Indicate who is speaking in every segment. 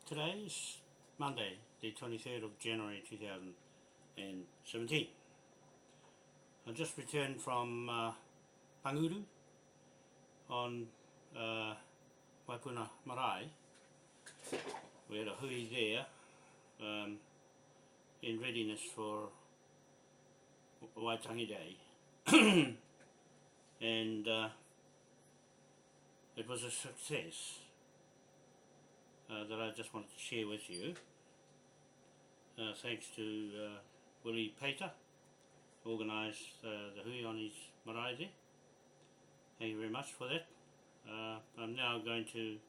Speaker 1: Today is Monday, the 23rd of January 2017. I just returned from Panguru on Waipuna Marae. We had a hui there in readiness for Waitangi Day. And it was a success that I just wanted to share with you. Thanks to Willie Pater, who organised the hui on his marae there. Thank you very much for that. I'm now going to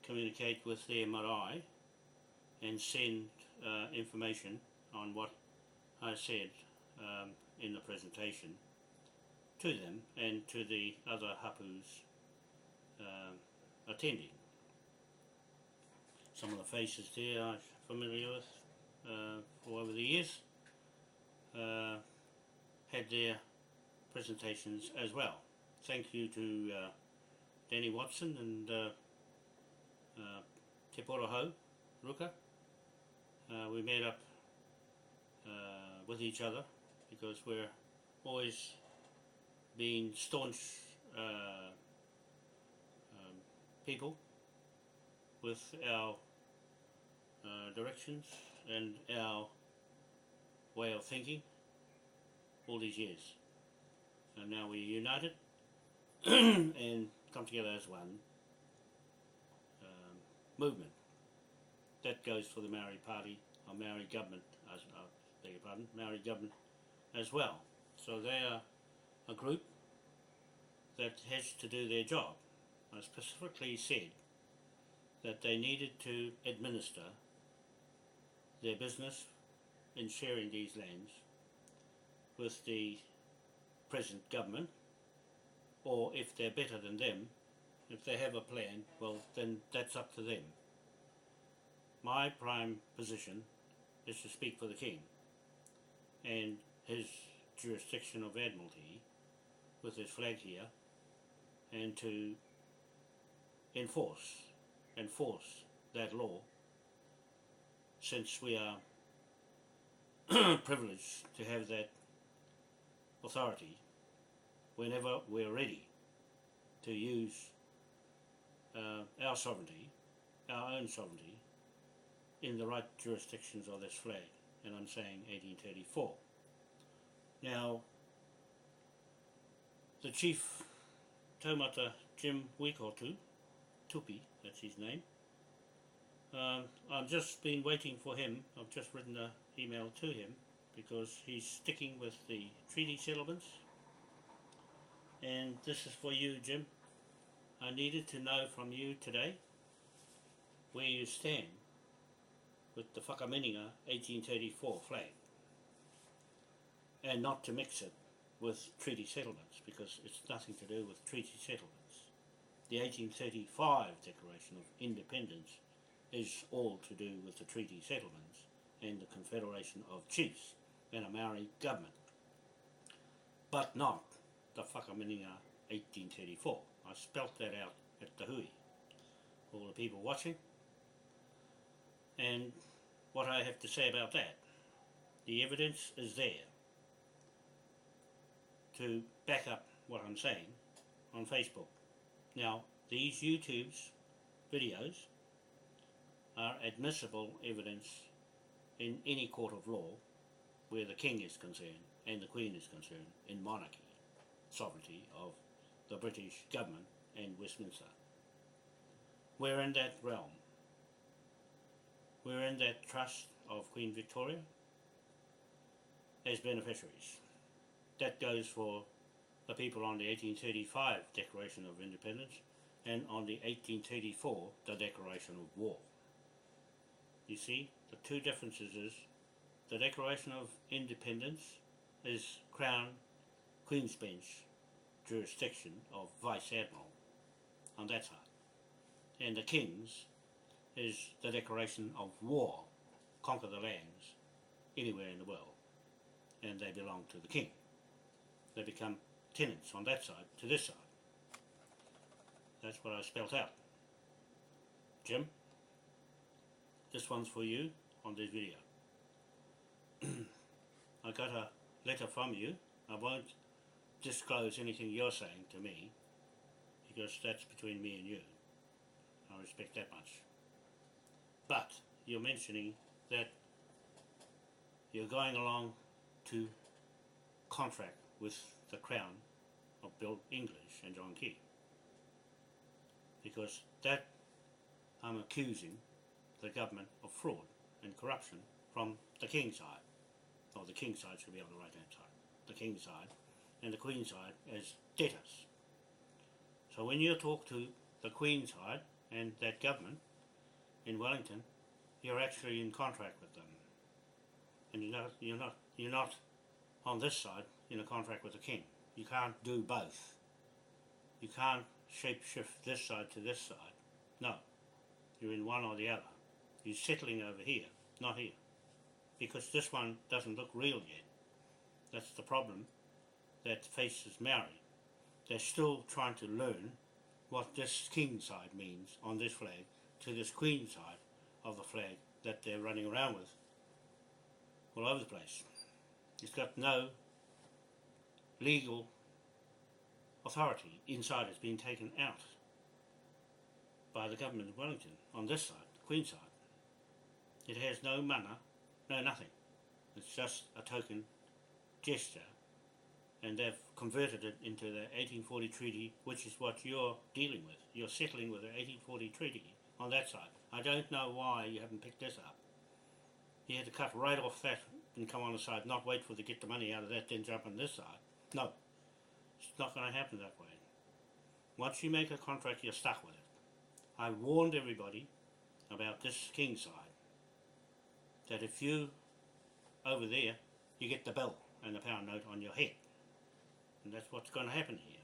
Speaker 1: communicate with their marae and send information on what I said in the presentation to them and to the other hapus attending. Some of the faces there I'm familiar with for over the years had their presentations as well. Thank you to Danny Watson and Te Porohau Ruka. We met up with each other because we're always been staunch people with our directions and our way of thinking all these years, and now we're united and come together as one movement. That goes for the Maori Party, or Maori government, beg your pardon, Maori government as well. So they are a group that has to do their job. I specifically said that they needed to administer their business in sharing these lands with the present government, or if they're better than them, if they have a plan, well then that's up to them. My prime position is to speak for the King and his jurisdiction of Admiralty with his flag here, and to enforce that law, since we are privileged to have that authority whenever we're ready to use our sovereignty, our own sovereignty, in the right jurisdictions of this flag, and I'm saying 1834. Now, the chief taumata Jim Wikotu, Tupi, that's his name, I've just been waiting for him. I've just written an email to him because he's sticking with the treaty settlements, and this is for you, Jim. I needed to know from you today where you stand with the Whakamininga 1834 flag, and not to mix it with treaty settlements, because it's nothing to do with treaty settlements. The 1835 Declaration of Independence is all to do with the treaty settlements and the Confederation of Chiefs and a Maori government, but not the Whakamininga 1834. I spelt that out at the hui, all the people watching. And what I have to say about that, the evidence is there to back up what I'm saying on Facebook. Now, these YouTube's videos are admissible evidence in any court of law where the King is concerned and the Queen is concerned, in monarchy, sovereignty of the British government and Westminster. We're in that realm. We're in that trust of Queen Victoria as beneficiaries. That goes for the people on the 1835 Declaration of Independence, and on the 1834, the Declaration of War. You see, the two differences is the Declaration of Independence is Crown Queen's Bench jurisdiction of Vice Admiral on that side, and the King's is the Declaration of War, conquer the lands anywhere in the world, and they belong to the King. They become tenants on that side to this side. That's what I spelt out. Jim, this one's for you on this video. I got a letter from you. I won't disclose anything you're saying to me because that's between me and you. I respect that much. But you're mentioning that you're going along to contract with the Crown of Bill English and John Key, because that I'm accusing the government of fraud and corruption from the King's side, or the King's side should be on the right hand side, the King's side and the Queen's side as debtors. So when you talk to the Queen's side and that government in Wellington, you're actually in contract with them, and you're not on this side in a contract with the King. You can't do both. You can't shape shift this side to this side. No, you're in one or the other. You're settling over here, not here, because this one doesn't look real yet. That's the problem that faces Maori. They're still trying to learn what this King side means on this flag to this Queen side of the flag that they're running around with all over the place. It's got no legal authority inside. It's been taken out by the government of Wellington on this side, the Queen side. It has no mana, no nothing. It's just a token gesture, and they've converted it into the 1840 treaty, which is what you're dealing with. You're settling with the 1840 treaty on that side. I don't know why you haven't picked this up. You had to cut right off that and come on the side, not wait for to get the money out of that, then jump on this side. No, it's not going to happen that way. Once you make a contract, you're stuck with it. I warned everybody about this King side, that if you, over there, you get the bill and the pound note on your head. And that's what's going to happen here.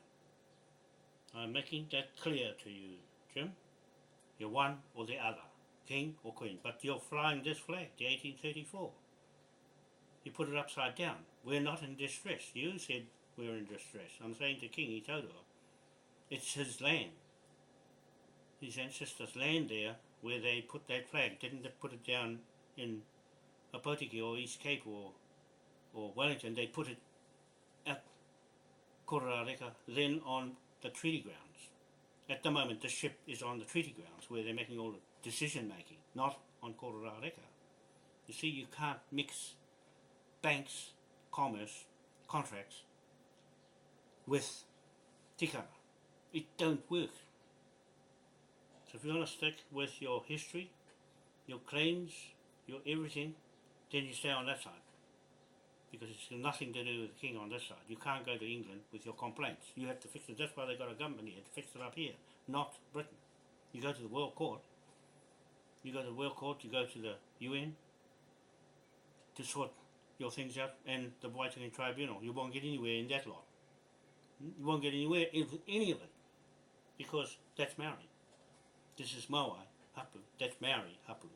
Speaker 1: I'm making that clear to you, Jim. You're one or the other, King or Queen, but you're flying this flag, the 1834. You put it upside down. We're not in distress. You said we're in distress. I'm saying to King Itotoa, it's his land. His ancestors' land there where they put that flag. Didn't they put it down in Opotiki or East Cape or Wellington? They put it at Kororareka, then on the treaty grounds. At the moment, the ship is on the treaty grounds where they're making all the decision making, not on Kororareka. You see, you can't mix banks, commerce, contracts with tikara. It don't work. So if you want to stick with your history, your claims, your everything, then you stay on that side. Because it's got nothing to do with the King on this side. You can't go to England with your complaints. You have to fix it. That's why they got a government here, to fix it up here, not Britain. You go to the World Court. You go to the World Court, you go to the UN to sort your things out, and the Waitangi Tribunal. You won't get anywhere in that lot. You won't get anywhere in any of it, because that's Maori. This is Moai, Hapu. That's Maori, Hapu.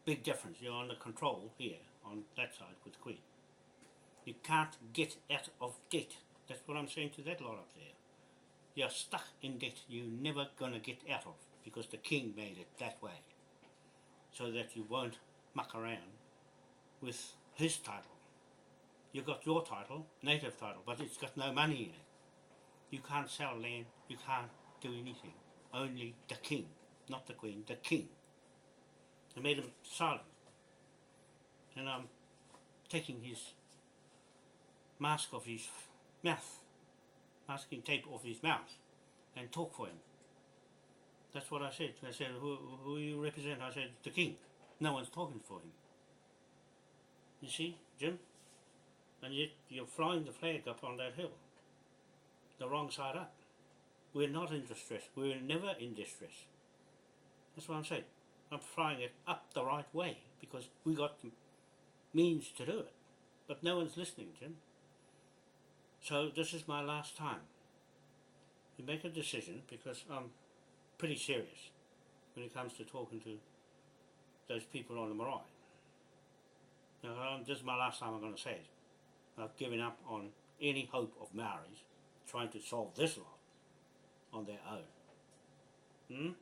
Speaker 1: Big difference. You're under control here on that side with the Queen. You can't get out of debt. That's what I'm saying to that lot up there. You're stuck in debt you're never going to get out of, because the King made it that way, so that you won't muck around with his title. You got your title, native title, but it's got no money in it. You can't sell land, you can't do anything. Only the King, not the Queen, the King. They made him silent. And I'm taking his mask off his mouth, masking tape off his mouth, and talk for him. That's what I said. I said, who you represent? I said, the King. No one's talking for him. You see, Jim? And yet you're flying the flag up on that hill, the wrong side up. We're not in distress. We're never in distress. That's what I'm saying. I'm flying it up the right way because we got the means to do it. But no one's listening, Jim. So this is my last time. You make a decision, because I'm pretty serious when it comes to talking to those people on the marae. Now, this is my last time I'm going to say it. I've given up on any hope of Maoris trying to solve this lot on their own.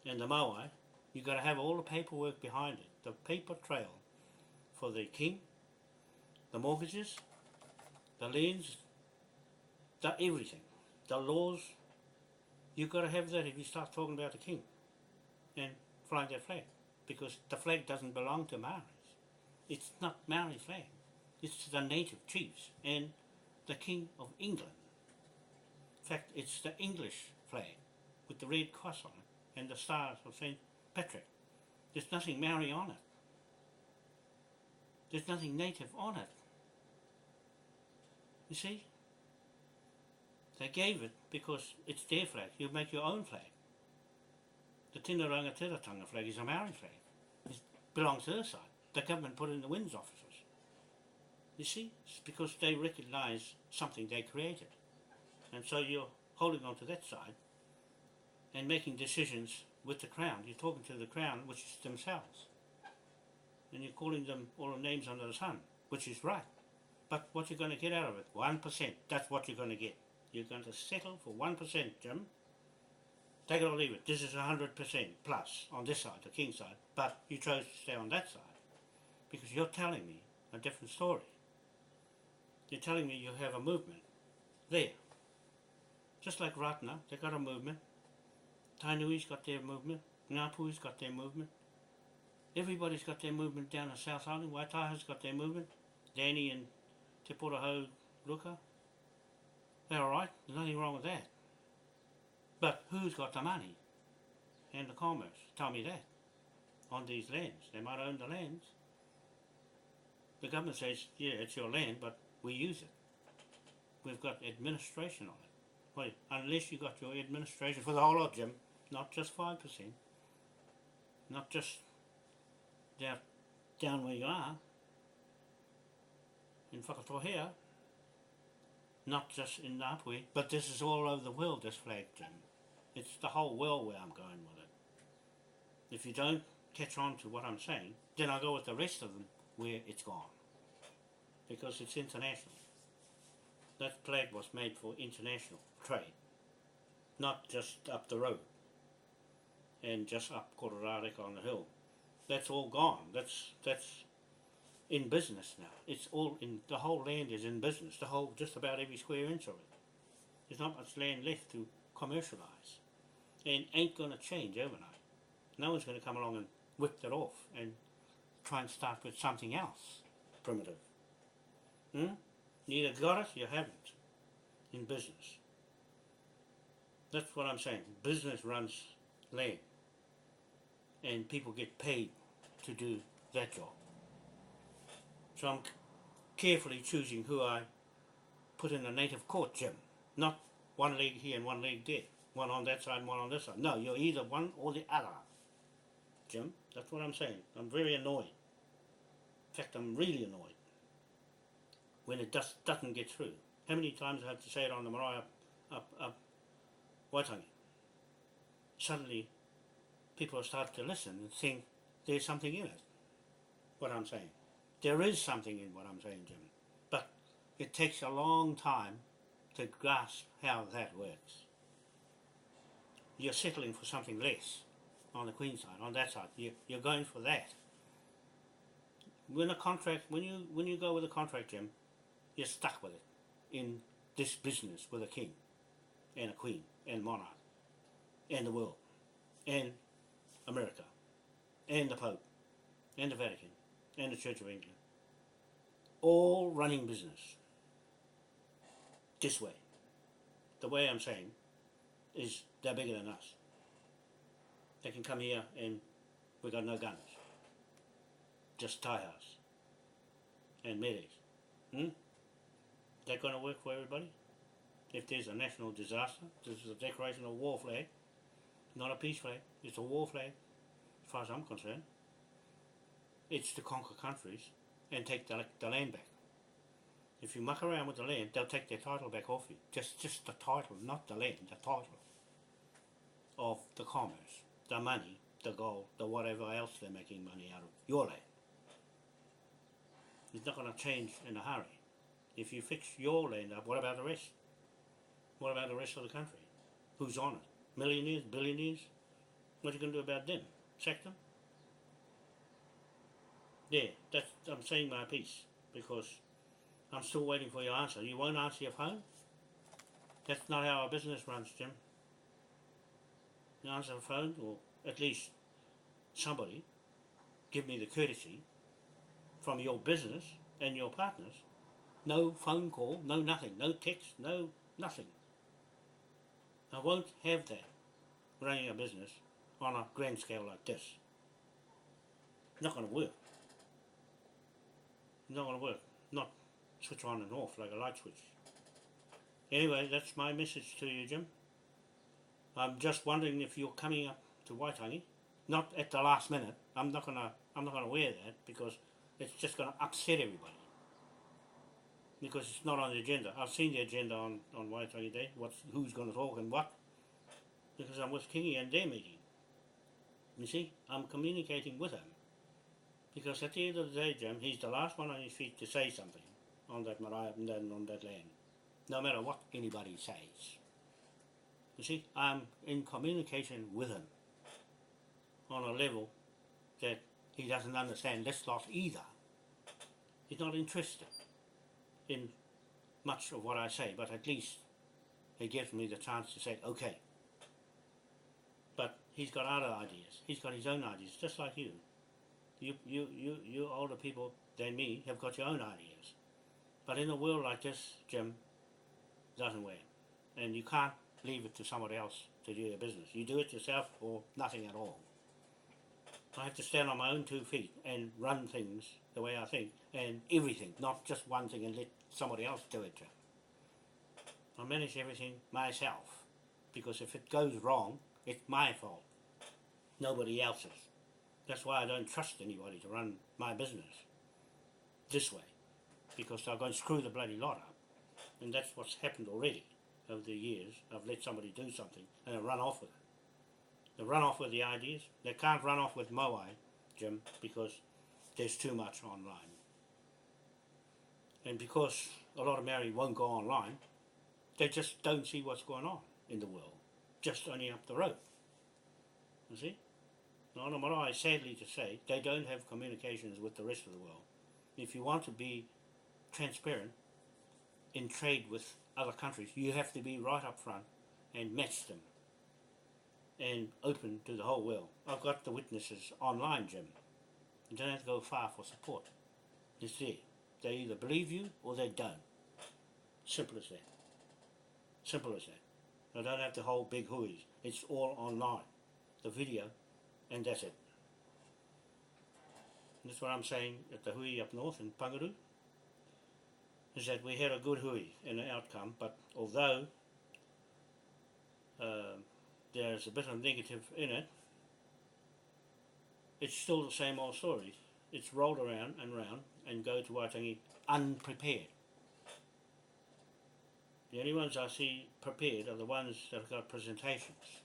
Speaker 1: And the Moai, You've got to have all the paperwork behind it, the paper trail for the king, the mortgages, the liens, the everything, the laws. You've got to have that if you start talking about the king and flying that flag, because the flag doesn't belong to Maoris. It's not Maori's flag. It's the native chiefs and the King of England. In fact, it's the English flag with the red cross on it and the stars of St. Patrick. There's nothing Maori on it. There's nothing native on it. You see? They gave it because it's their flag. You make your own flag. The Tino Rangatiratanga flag is a Maori flag. It belongs to their side. The government put it in the Winds offices. You see? It's because they recognise something they created. And so you're holding on to that side and making decisions with the Crown. You're talking to the Crown, which is themselves. And you're calling them all the names under the sun, which is right. But what you're going to get out of it, 1%, that's what you're going to get. You're going to settle for 1%, Jim. Take it or leave it. This is 100% plus on this side, the King side, but you chose to stay on that side because you're telling me a different story. You're telling me you have a movement there. Just like Ratna, they got a movement. Tainui's got their movement. Ngapui's got their movement. Everybody's got their movement down in South Island. Waitaha's got their movement. Danny and Te Porohau Ruka. They're alright, there's nothing wrong with that. But who's got the money and the commerce? Tell me that. On these lands. They might own the lands. The government says, yeah, it's your land, but we use it. We've got administration on it. Well, unless you got your administration for the whole lot, Jim, not just 5%, not just down where you are, in Whakatohea, not just in Ngāpuhi, but this is all over the world, this flag, Jim. It's the whole world where I'm going with it. If you don't catch on to what I'm saying, then I'll go with the rest of them where it's gone. Because it's international. That flag was made for international trade, not just up the road and just up Kororareka on the hill. That's all gone. That's in business now. It's all in, the whole land is in business, the whole, just about every square inch of it. There's not much land left to commercialise and ain't going to change overnight. No one's going to come along and whip that off and try and start with something else primitive. You either got it, you haven't in business. That's what I'm saying. Business runs land and people get paid to do that job. So I'm carefully choosing who I put in a native court, Jim. Not one leg here and one leg there. One on that side and one on this side. No, you're either one or the other, Jim. That's what I'm saying. I'm very annoyed. In fact, I'm really annoyed when it doesn't get through. How many times I have to say it on the marae up Waitangi? Suddenly, people have started to listen and think there's something in it, what I'm saying. There is something in what I'm saying, Jim, but it takes a long time to grasp how that works. You're settling for something less on the Queen side, on that side. You're going for that. When a contract, when you go with a contract, Jim, you're stuck with it in this business with a king and a queen and monarch and the world and America and the Pope and the Vatican and the Church of England, all running business this way. The way I'm saying is they're bigger than us. They can come here and we got no guns, just taihaus and meres. That going to work for everybody? If there's a national disaster, this is a declaration of war flag, not a peace flag, it's a war flag, as far as I'm concerned. It's to conquer countries and take the land back. If you muck around with the land, they'll take their title back off you. Just the title, not the land, the title of the commerce, the money, the gold, the whatever else they're making money out of your land. It's not going to change in a hurry. If you fix your land up, what about the rest? What about the rest of the country? Who's on it? Millionaires, billionaires? What are you going to do about them? sack them? Yeah, I'm saying my piece because I'm still waiting for your answer. You won't answer your phone? That's not how our business runs, Jim. You answer the phone, or at least somebody give me the courtesy from your business and your partners. No phone call, no nothing, no text, no nothing. I won't have that running a business on a grand scale like this. Not going to work. Not going to work. Not switch on and off like a light switch. Anyway, that's my message to you, Jim. I'm just wondering if you're coming up to Waitangi, not at the last minute. I'm not gonna wear that because it's just gonna upset everybody. Because it's not on the agenda. I've seen the agenda on Waitangi Day. Who's gonna talk and what? Because I'm with Kingy and their meeting. You see, I'm communicating with him. Because at the end of the day, Jim, he's the last one on his feet to say something on that marae and on that land. No matter what anybody says. You see, I'm in communication with him on a level that he doesn't understand this lot either. He's not interested in much of what I say, but at least he gives me the chance to say, okay. But he's got other ideas. He's got his own ideas, just like you. You older people than me have got your own ideas. But in a world like this, Jim, doesn't work. And you can't leave it to somebody else to do your business. You do it yourself or nothing at all. I have to stand on my own 2 feet and run things the way I think, and everything, not just one thing and let somebody else do it. I manage everything myself, because if it goes wrong, it's my fault, nobody else's. That's why I don't trust anybody to run my business this way, because they're going to screw the bloody lot up, and that's what's happened already over the years. I've let somebody do something and they run off with it. They run off with the ideas. They can't run off with Moai, Jim, because there's too much online. And because a lot of Maori won't go online, they just don't see what's going on in the world, just only up the road. You see? Now, on the marae, sadly to say, they don't have communications with the rest of the world. If you want to be transparent in trade with other countries, you have to be right up front and match them and open to the whole world. I've got the witnesses online, Jim. You don't have to go far for support. It's there. They either believe you or they don't. Simple as that. Simple as that. I don't have to hold big hui's. It's all online. The video, and that's it. And that's what I'm saying at the hui up north in Panguru, is that we had a good hui in the outcome, but although there's a bit of negative in it, it's still the same old story. It's rolled around and round and go to Waitangi unprepared. The only ones I see prepared are the ones that have got presentations.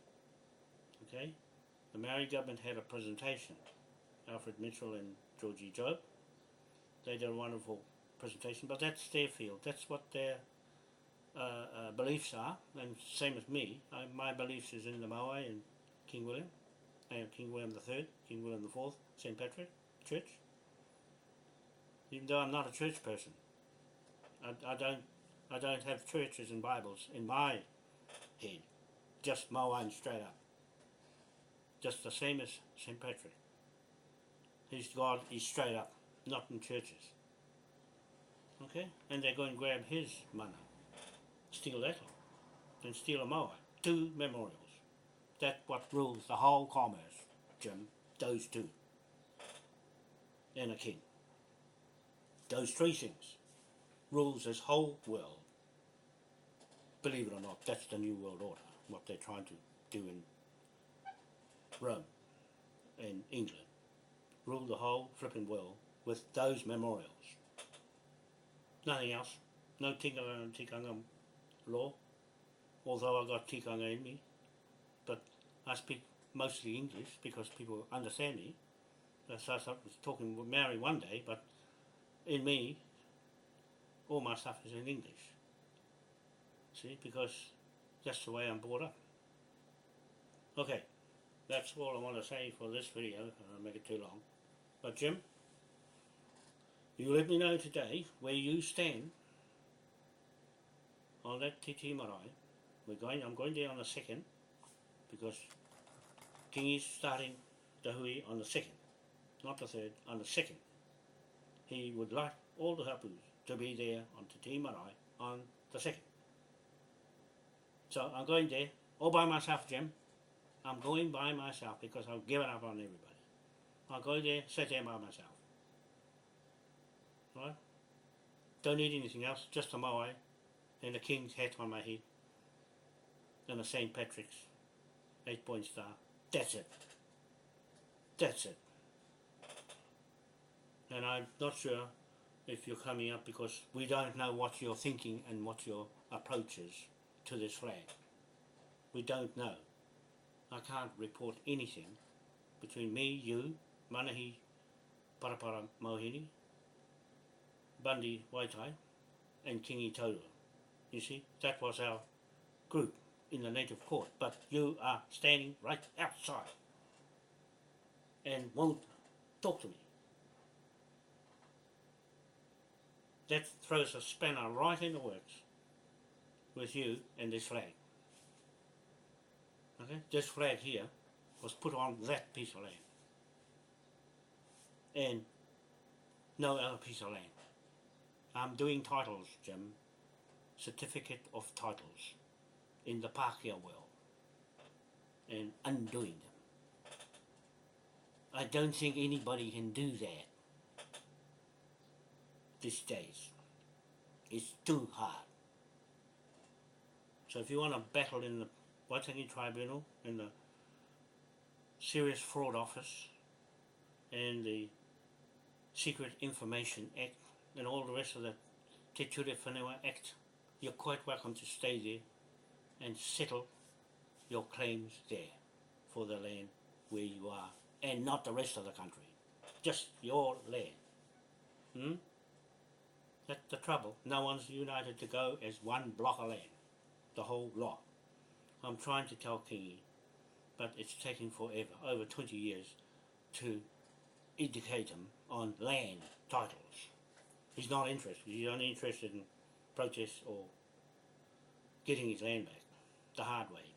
Speaker 1: Okay? The Maori government had a presentation. Alfred Mitchell and Georgie Job. They did a wonderful presentation, but that's their field. That's what their beliefs are, and same as me. My beliefs is in the Moai and King William, and King William III, King William IV, St. Patrick Church. Even though I'm not a church person, I don't have churches and Bibles in my head. Just Moai and straight up. Just the same as St. Patrick. His God is straight up, not in churches. Okay? And they go and grab his mana, steal that lot, and steal a Moai. 2 memorials. That's what rules the whole commerce, Jim. Those 2. And a king. Those 3 things rules this whole world. Believe it or not, that's the New World Order, what they're trying to do in Rome and England. Rule the whole flipping world with those memorials. Nothing else. No tikanga and tikanga law, although I got tikanga in me, but I speak mostly English because people understand me. So I was talking with Maori one day, but in me, all my stuff is in English. See, because that's the way I'm brought up. Okay, that's all I want to say for this video. I'll make it too long. But Jim, you let me know today where you stand on that Titi Marae. I'm going there on the 2nd because Kingi's starting the hui on the 2nd, not the 3rd, on the 2nd. He would like all the hapus to be there on Titi Marae on the 2nd. So I'm going there all by myself, Jim. I'm going by myself because I've given up on everybody. I'll go there, sit there by myself. Right? Don't need anything else, just a moai and a king's hat on my head and a St. Patrick's 8-point star. That's it. That's it. And I'm not sure if you're coming up because we don't know what you're thinking and what your approach is to this flag. We don't know. I can't report anything between me, you, Manahi, Parapara Mohini, Bundy Waitai, and Kingi Taurua. You see, that was our group in the native court, but you are standing right outside and won't talk to me. That throws a spanner right in the works with you and this flag. Okay, this flag here was put on that piece of land and no other piece of land. I'm doing titles, Jim, certificate of titles in the Pākehā world and undoing them. I don't think anybody can do that these days. It's too hard. So if you want to battle in the Waitangi Tribunal, in the Serious Fraud Office and the Secret Information Act and all the rest of the Te Ture Whenua Act, you're quite welcome to stay there and settle your claims there for the land where you are and not the rest of the country, just your land. That's the trouble. No one's united to go as one block of land, the whole lot. I'm trying to tell Kingi, but it's taking forever, over 20 years, to educate him on land titles. He's not interested. He's only interested in protests or getting his land back. The hard way,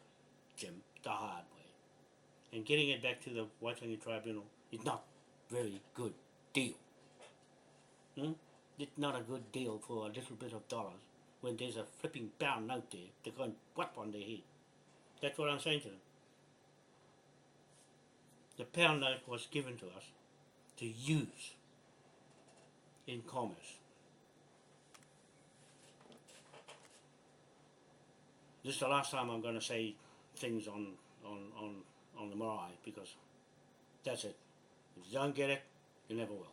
Speaker 1: Jim, the hard way. And getting it back to the Waitangi Tribunal is not very good deal. It's not a good deal for a little bit of dollars when there's a flipping pound note there to go and whap on their head. That's what I'm saying to them. The pound note was given to us to use in commerce. This is the last time I'm going to say things on the marae because that's it. If you don't get it, you never will.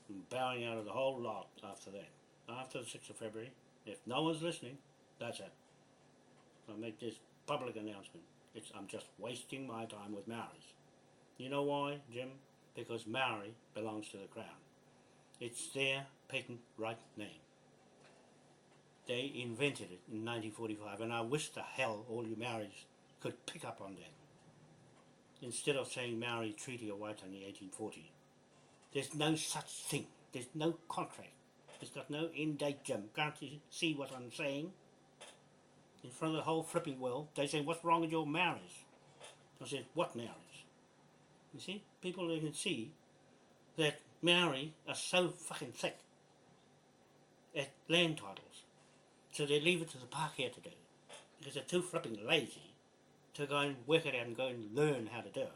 Speaker 1: I'm bowing out of the whole lot after that. After the 6th of February, if no one's listening, that's it. I'll make this public announcement. I'm just wasting my time with Maoris. You know why, Jim? Because Maori belongs to the Crown. It's their patent right name. They invented it in 1945, and I wish the hell all you Maoris could pick up on that. Instead of saying Maori Treaty of Waitangi 1840. There's no such thing. There's no contract. It's got no end date, Jim. Can't you see what I'm saying? In front of the whole flipping world, they say, what's wrong with your Maoris? I said, what Maoris? You see, people can see that Maori are so fucking sick at land titles. So they leave it to the Pākehā to do. Because they're too flipping lazy to go and work it out and go and learn how to do it.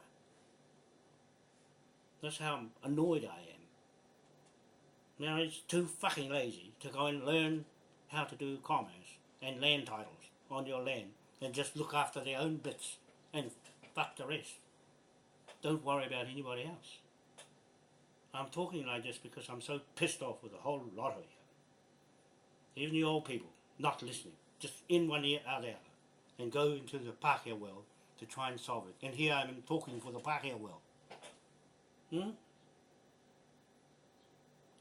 Speaker 1: That's how annoyed I am. Maori's too fucking lazy to go and learn how to do commerce and land titles on your land and just look after their own bits and fuck the rest. Don't worry about anybody else. I'm talking like this because I'm so pissed off with a whole lot of you. Even you old people, not listening. Just in one ear, out the other. And go into the Pākehā world to try and solve it. And here I am talking for the Pākehā world.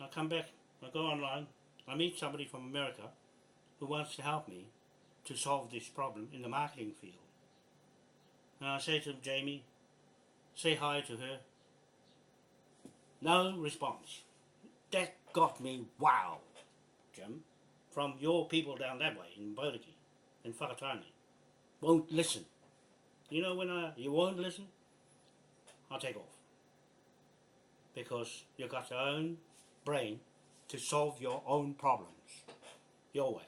Speaker 1: I come back, I go online, I meet somebody from America who wants to help me to solve this problem in the marketing field. And I say to Jamie, say hi to her. No response. That got me wow, Jim, from your people down that way in Bodaki, in Whakatane. Won't listen. You know when you won't listen, I'll take off. Because you've got your own brain to solve your own problems. Your way.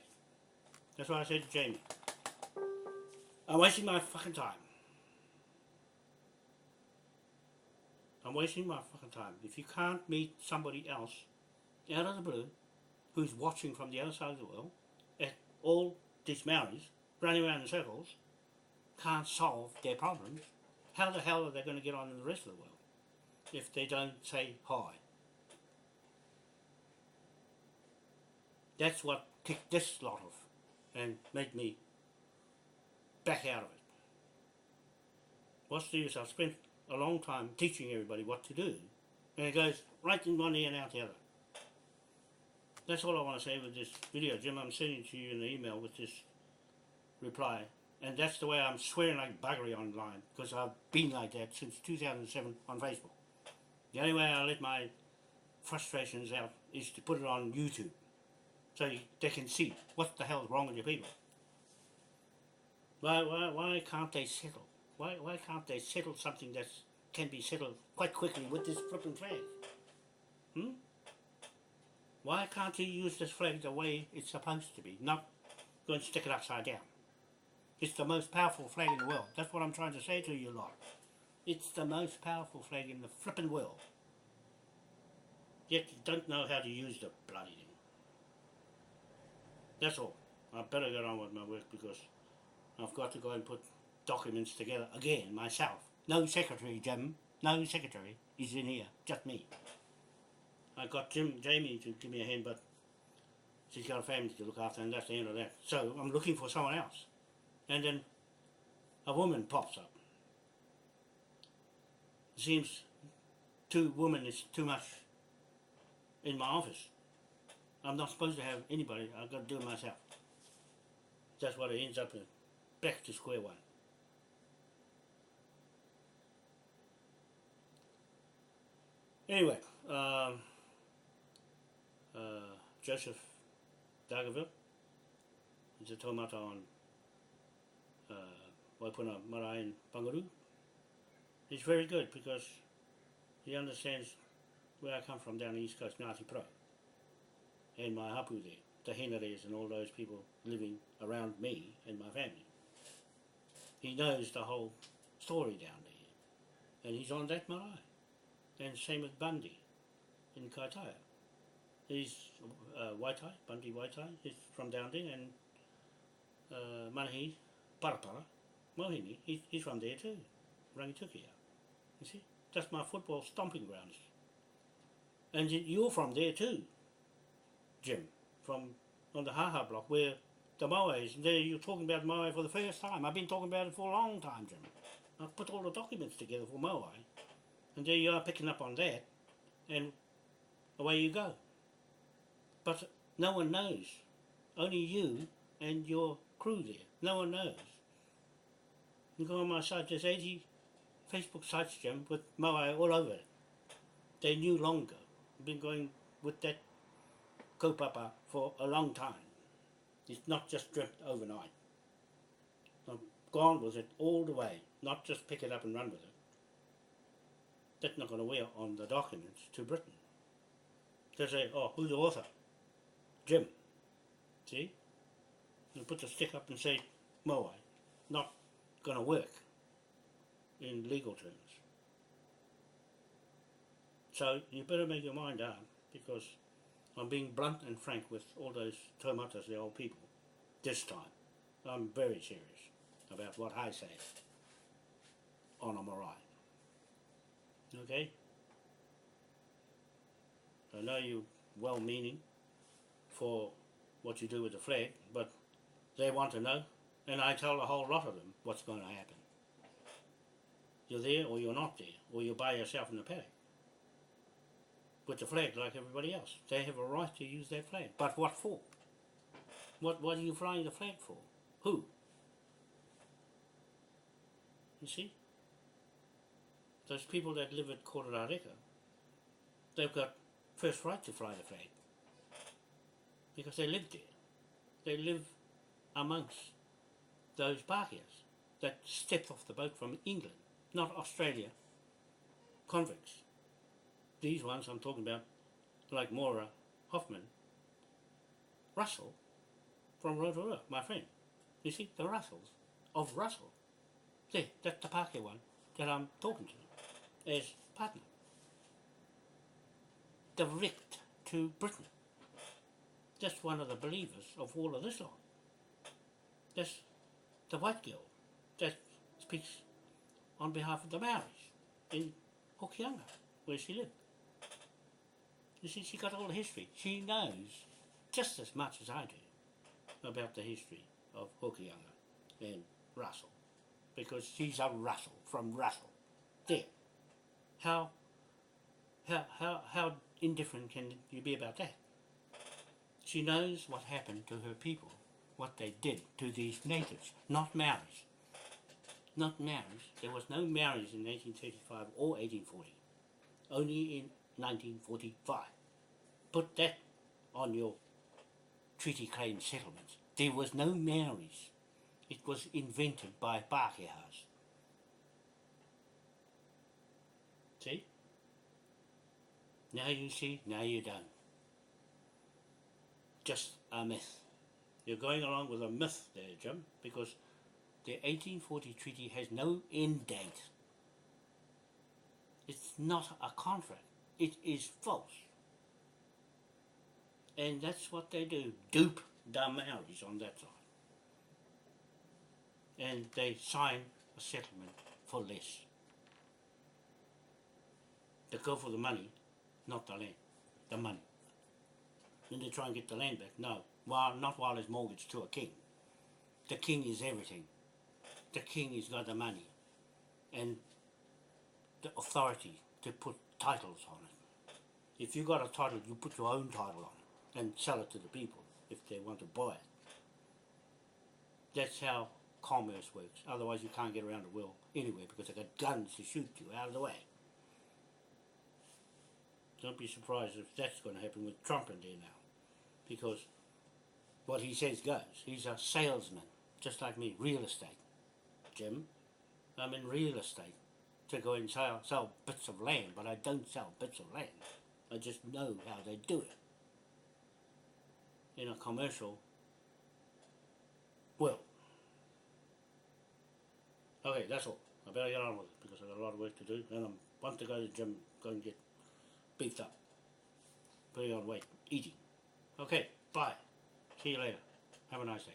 Speaker 1: That's what I said to Jamie. I'm wasting my fucking time. I'm wasting my fucking time. If you can't meet somebody else out of the blue who's watching from the other side of the world at all these Maoris running around in circles can't solve their problems, how the hell are they going to get on in the rest of the world if they don't say hi? That's what kicked this lot off and made me back out of it. What's the use? I've spent a long time teaching everybody what to do, and it goes right in one ear and out the other. That's all I want to say with this video, Jim. I'm sending to you an email with this reply, and that's the way I'm swearing like buggery online, because I've been like that since 2007 on Facebook. The only way I let my frustrations out is to put it on YouTube, so they can see what the hell is wrong with your people. Why can't they settle? Why can't they settle something that can be settled quite quickly with this flipping flag? Why can't you use this flag the way it's supposed to be, not go and stick it upside down? It's the most powerful flag in the world. That's what I'm trying to say to you lot. It's the most powerful flag in the flipping world. Yet you don't know how to use the bloody thing. That's all. I better get on with my work because I've got to go and put documents together again myself. No secretary, Jim. No secretary is in here. Just me. I got Jamie to give me a hand, but she's got a family to look after, and that's the end of that. So I'm looking for someone else. And then a woman pops up. It seems 2 women is too much in my office. I'm not supposed to have anybody. I've got to do it myself. That's what it ends up with. Back to square one. Anyway, Joseph Dargaville is a taumata on Waipuna Marae in Panguru. He's very good because he understands where I come from down the East Coast, Ngāti Pro, and my hapu there, the Henares and all those people living around me and my family. He knows the whole story down there, and he's on that marae. And same with Bundy in Kaitaia. He's Waitai, Bundy Waitai, he's from down there, and Manahi, Parapara, Mohini, he's from there too, Rangitukia. You see, that's my football stomping grounds. And you're from there too, Jim, from on the Haha block where the moa is. There you're talking about moa for the first time. I've been talking about it for a long time, Jim. I've put all the documents together for moa. And there you are picking up on that, and away you go. But no one knows. Only you and your crew there. No one knows. You go on my site, there's 80 Facebook sites, Jim, with moai all over it. They knew longer. I've been going with that kaupapa for a long time. It's not just dripped overnight. I've gone with it all the way, not just pick it up and run with it. That's not going to wear on the documents to Britain. They say, oh, who's the author? Jim. See? You put the stick up and say, Moai. Not going to work in legal terms. So you better make your mind up, because I'm being blunt and frank with all those taumatas, the old people, this time. I'm very serious about what I say on a marae. Okay? I know you're well-meaning for what you do with the flag, but they want to know, and I tell a whole lot of them what's going to happen. You're there or you're not there, or you're by yourself in the paddock with the flag like everybody else. They have a right to use that flag. But what for? What are you flying the flag for? Who? You see? Those people that live at Kororareka, they've got first right to fly the flag because they live there. They live amongst those Pākehās that stepped off the boat from England, not Australia, convicts. These ones I'm talking about, like Maura Hoffman, Russell from Rotorua, my friend. You see, the Russells of Russell. There, that's the Pākehā one that I'm talking to as partner. Direct to Britain. That's one of the believers of all of this lot. That's the white girl that speaks on behalf of the Maoris in Hokianga, where she lived. You see, she got all the history. She knows just as much as I do about the history of Hokianga and Russell, because she's a Russell from Russell. There. How indifferent can you be about that? She knows what happened to her people, what they did to these natives, not Maoris. Not Maoris. There was no Maoris in 1835 or 1840. Only in 1945. Put that on your treaty claim settlements. There was no Maoris. It was invented by Pākehās. See? Now you see, now you don't. Just a myth. You're going along with a myth there, Jim, because the 1840 treaty has no end date. It's not a contract. It is false. And that's what they do. Dupe the Maoris on that side. And they sign a settlement for less. They go for the money, not the land. The money. Then they try and get the land back. No, not while it's mortgaged to a king. The king is everything. The king has got the money and the authority to put titles on it. If you got a title, you put your own title on it and sell it to the people if they want to buy it. That's how commerce works. Otherwise you can't get around the world anywhere because they've got guns to shoot you out of the way. Don't be surprised if that's going to happen with Trump in there now, because what he says goes. He's a salesman, just like me, real estate. Jim, I'm in real estate to go and sell bits of land, but I don't sell bits of land. I just know how they do it in a commercial world. Okay, that's all. I better get on with it because I've got a lot of work to do, and I want to go to the gym, go and get beefed up, putting on weight, eating. Okay, bye. See you later. Have a nice day.